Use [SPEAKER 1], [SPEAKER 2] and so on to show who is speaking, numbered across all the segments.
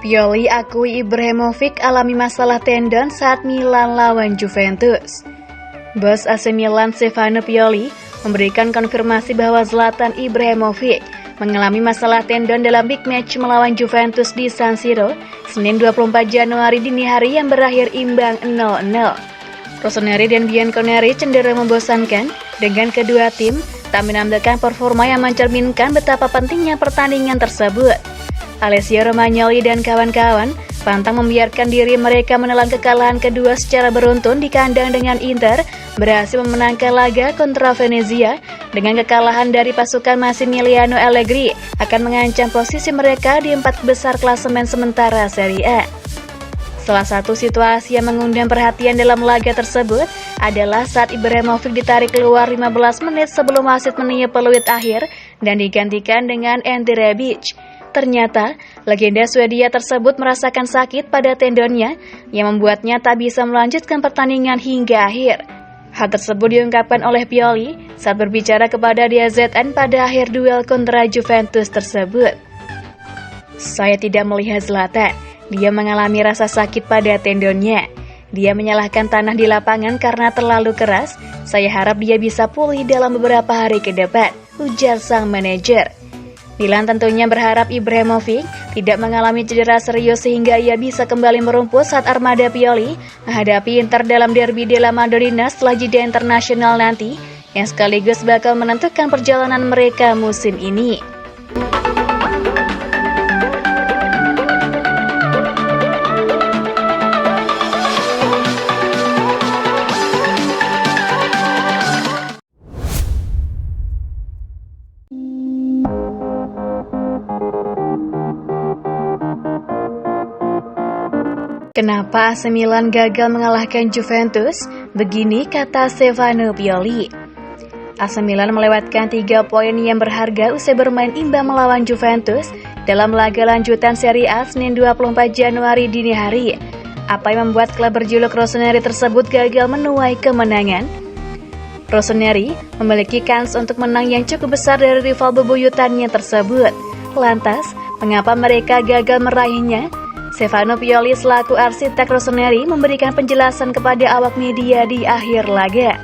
[SPEAKER 1] Pioli akui Ibrahimovic alami masalah tendon saat Milan lawan Juventus. Bos AC Milan Stefano Pioli memberikan konfirmasi bahwa Zlatan Ibrahimovic mengalami masalah tendon dalam big match melawan Juventus di San Siro, Senin 24 Januari dini hari yang berakhir imbang 0-0. Rossoneri dan Bianconeri cenderung membosankan dengan kedua tim tak menampilkan performa yang mencerminkan betapa pentingnya pertandingan tersebut. Alessio Romagnoli dan kawan-kawan pantang membiarkan diri mereka menelan kekalahan kedua secara beruntun di kandang dengan Inter berhasil memenangkan laga kontra Venezia. Dengan kekalahan dari pasukan Massimiliano Allegri akan mengancam posisi mereka di 4 besar klasemen sementara Serie A. Salah satu situasi yang mengundang perhatian dalam laga tersebut adalah saat Ibrahimovic ditarik keluar 15 menit sebelum wasit meniup peluit akhir dan digantikan dengan Ante Rebic. Ternyata, legenda Swedia tersebut merasakan sakit pada tendonnya yang membuatnya tak bisa melanjutkan pertandingan hingga akhir. Hal tersebut diungkapkan oleh Pioli saat berbicara kepada DAZN pada akhir duel kontra Juventus tersebut. Saya tidak melihat Zlatan, dia mengalami rasa sakit pada tendonnya. Dia menyalahkan tanah di lapangan karena terlalu keras. Saya harap dia bisa pulih dalam beberapa hari ke depan, ujar sang manajer. Milan tentunya berharap Ibrahimovic tidak mengalami cedera serius sehingga ia bisa kembali merumput saat armada Pioli menghadapi Inter dalam derby della Madonnina setelah jeda internasional nanti, yang sekaligus bakal menentukan perjalanan mereka musim ini. Kenapa AC Milan gagal mengalahkan Juventus? Begini kata Stefano Pioli. AC Milan melewatkan 3 poin yang berharga usai bermain imbang melawan Juventus dalam laga lanjutan Serie A Senin 24 Januari dini hari. Apa yang membuat klub berjuluk Rossoneri tersebut gagal menuai kemenangan? Rossoneri memiliki kans untuk menang yang cukup besar dari rival bebuyutannya tersebut. Lantas, mengapa mereka gagal meraihnya? Stefano Pioli selaku arsitek Rossoneri memberikan penjelasan kepada awak media di akhir laga.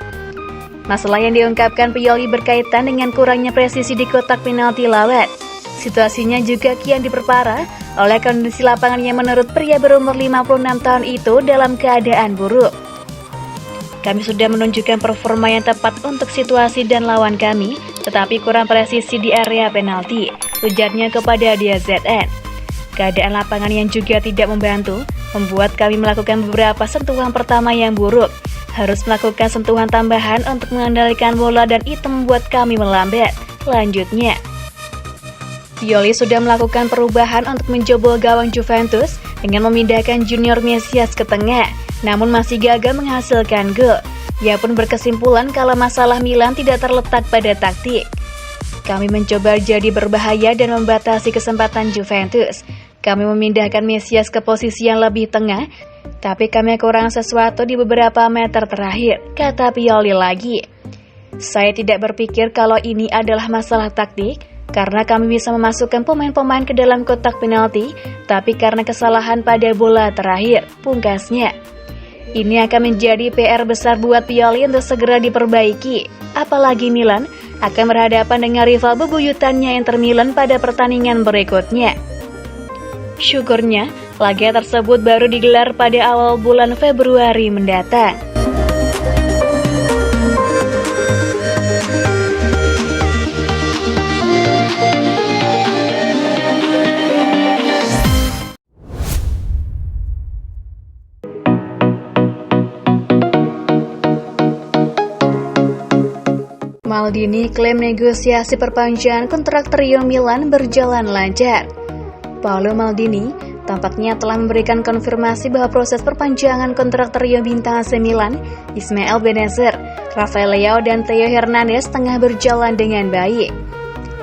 [SPEAKER 1] Masalah yang diungkapkan Pioli berkaitan dengan kurangnya presisi di kotak penalti lawan. Situasinya juga kian diperparah oleh kondisi lapangan yang menurut pria berumur 56 tahun itu dalam keadaan buruk. Kami sudah menunjukkan performa yang tepat untuk situasi dan lawan kami, tetapi kurang presisi di area penalti, ujarnya kepada DAZN. Keadaan lapangan yang juga tidak membantu membuat kami melakukan beberapa sentuhan pertama yang buruk. Harus melakukan sentuhan tambahan untuk mengendalikan bola dan itu membuat kami melambat. Lanjutnya, Pioli sudah melakukan perubahan untuk menjebol gawang Juventus dengan memindahkan Junior Mesias ke tengah, namun masih gagal menghasilkan gol. Ia pun berkesimpulan kalau masalah Milan tidak terletak pada taktik. Kami mencoba jadi berbahaya dan membatasi kesempatan Juventus. Kami memindahkan Mesias ke posisi yang lebih tengah, tapi kami kurang sesuatu di beberapa meter terakhir, kata Pioli lagi. Saya tidak berpikir kalau ini adalah masalah taktik, karena kami bisa memasukkan pemain-pemain ke dalam kotak penalti, tapi karena kesalahan pada bola terakhir, pungkasnya. Ini akan menjadi PR besar buat Pioli untuk segera diperbaiki, apalagi Milan akan berhadapan dengan rival bebuyutannya Inter Milan pada pertandingan berikutnya. Syukurnya, laga tersebut baru digelar pada awal bulan Februari mendatang. Maldini klaim negosiasi perpanjangan kontrak trio Milan berjalan lancar. Paolo Maldini tampaknya telah memberikan konfirmasi bahwa proses perpanjangan kontrak trio bintang AC Milan, Ismail Bennacer, Rafael Leao dan Theo Hernandez tengah berjalan dengan baik.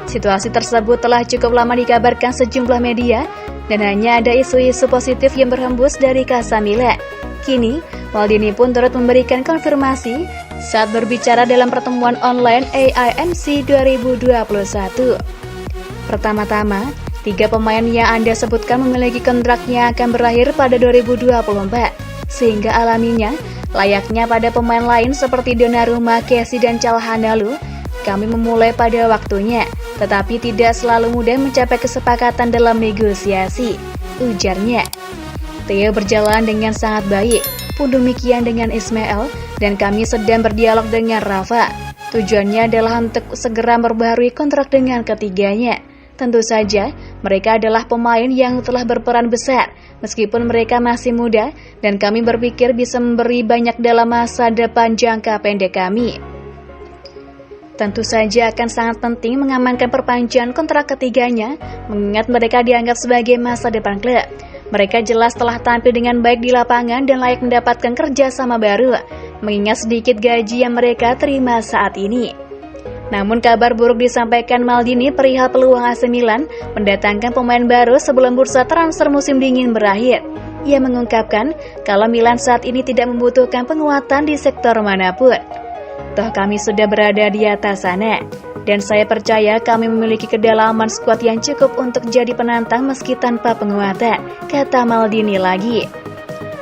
[SPEAKER 1] Situasi tersebut telah cukup lama dikabarkan sejumlah media dan hanya ada isu-isu positif yang berhembus dari Casa Milan. Kini, Maldini pun turut memberikan konfirmasi saat berbicara dalam pertemuan online AIMC 2021. Pertama-tama, Tiga pemain yang Anda sebutkan memiliki kontraknya akan berakhir pada 2024, sehingga alaminya, layaknya pada pemain lain seperti Donnarumma, Kessie, dan Calhanoglu, kami memulai pada waktunya, tetapi tidak selalu mudah mencapai kesepakatan dalam negosiasi, ujarnya. Theo berjalan dengan sangat baik, pun demikian dengan Ismail, dan kami sedang berdialog dengan Rafa. Tujuannya adalah untuk segera memperbaharui kontrak dengan ketiganya. Tentu saja, mereka adalah pemain yang telah berperan besar, meskipun mereka masih muda, dan kami berpikir bisa memberi banyak dalam masa depan jangka pendek kami. Tentu saja akan sangat penting mengamankan perpanjangan kontrak ketiganya, mengingat mereka dianggap sebagai masa depan klub. Mereka jelas telah tampil dengan baik di lapangan dan layak mendapatkan kerjasama baru, mengingat sedikit gaji yang mereka terima saat ini. Namun kabar buruk disampaikan Maldini perihal peluang AC Milan mendatangkan pemain baru sebelum bursa transfer musim dingin berakhir. Ia mengungkapkan kalau Milan saat ini tidak membutuhkan penguatan di sektor manapun. Toh kami sudah berada di atas sana, dan saya percaya kami memiliki kedalaman skuad yang cukup untuk jadi penantang meski tanpa penguatan, kata Maldini lagi.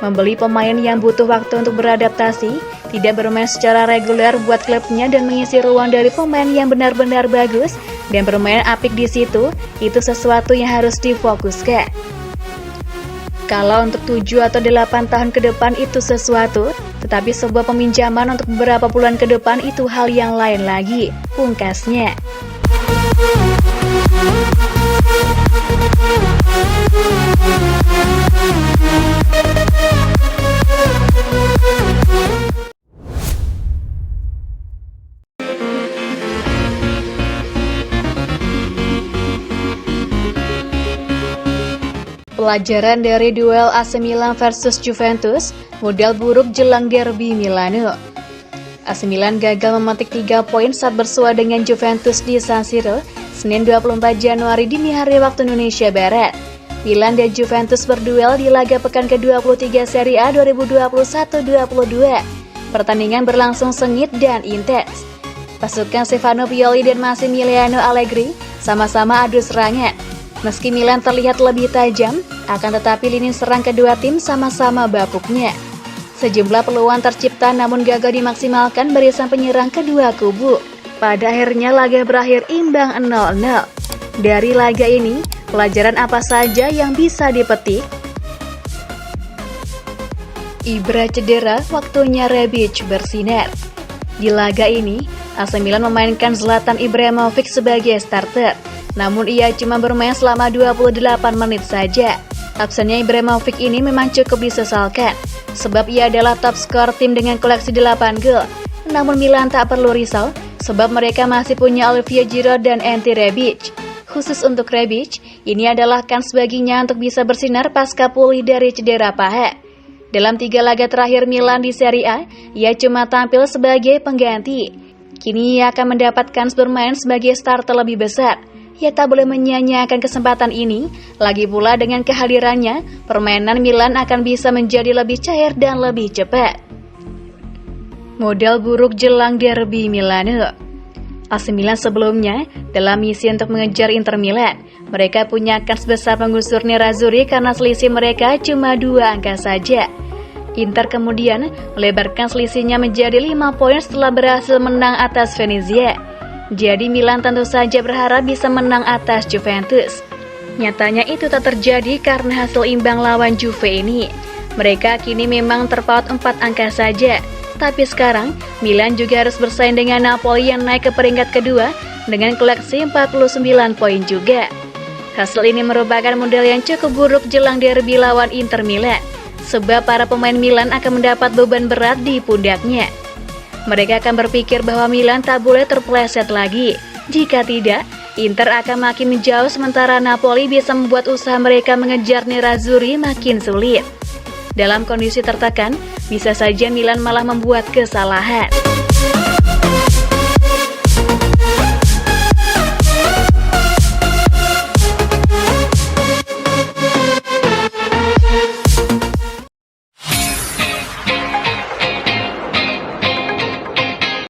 [SPEAKER 1] Membeli pemain yang butuh waktu untuk beradaptasi, tidak bermain secara reguler buat klubnya dan mengisi ruang dari pemain yang benar-benar bagus dan bermain apik di situ, itu sesuatu yang harus difokuskan. Kalau untuk 7 atau 8 tahun ke depan itu sesuatu, tetapi sebuah peminjaman untuk beberapa bulan ke depan itu hal yang lain lagi, pungkasnya. Pelajaran dari duel AC Milan versus Juventus, modal buruk jelang derby Milano. AC Milan gagal memetik 3 poin saat bersua dengan Juventus di San Siro, Senin 24 Januari dini hari waktu Indonesia Barat. Milan dan Juventus berduel di laga pekan ke-23 Serie A 2021-22. Pertandingan berlangsung sengit dan intens. Pasukan Stefano Pioli dan Massimiliano Allegri sama-sama adu serangan. Meski Milan terlihat lebih tajam, akan tetapi lini serang kedua tim sama-sama bapuknya. Sejumlah peluang tercipta namun gagal dimaksimalkan barisan penyerang kedua kubu. Pada akhirnya laga berakhir imbang 0-0. Dari laga ini, pelajaran apa saja yang bisa dipetik? Ibra cedera, waktunya Rebic bersinar. Di laga ini, AC Milan memainkan Zlatan Ibrahimovic sebagai starter. Namun ia cuma bermain selama 28 menit saja. Absennya Ibrahimovic ini memang cukup disesalkan, sebab ia adalah top skor tim dengan koleksi 8 gol. Namun Milan tak perlu risau, sebab mereka masih punya Olivier Giroud dan Ante Rebic. Khusus untuk Rebic, ini adalah kans baginya untuk bisa bersinar pasca pulih dari cedera paha. Dalam 3 laga terakhir Milan di Serie A, ia cuma tampil sebagai pengganti. Kini ia akan mendapatkan bermain sebagai starter lebih besar. Ia tak boleh menyia-nyiakan kesempatan ini, lagi pula dengan kehadirannya, permainan Milan akan bisa menjadi lebih cair dan lebih cepat. Modal buruk jelang derby Milano. AC Milan sebelumnya, dalam misi untuk mengejar Inter Milan, mereka punya kans besar menggusur Nerazzurri karena selisih mereka cuma 2 angka saja. Inter kemudian melebarkan selisihnya menjadi 5 poin setelah berhasil menang atas Venezia. Jadi Milan tentu saja berharap bisa menang atas Juventus. Nyatanya itu tak terjadi karena hasil imbang lawan Juve ini. Mereka kini memang terpaut 4 angka saja. Tapi sekarang, Milan juga harus bersaing dengan Napoli yang naik ke peringkat kedua dengan koleksi 49 poin juga. Hasil ini merupakan modal yang cukup buruk jelang derby lawan Inter Milan, sebab para pemain Milan akan mendapat beban berat di pundaknya. Mereka akan berpikir bahwa Milan tak boleh terpeleset lagi. Jika tidak, Inter akan makin menjauh sementara Napoli bisa membuat usaha mereka mengejar Nerazzurri makin sulit. Dalam kondisi tertekan, bisa saja Milan malah membuat kesalahan.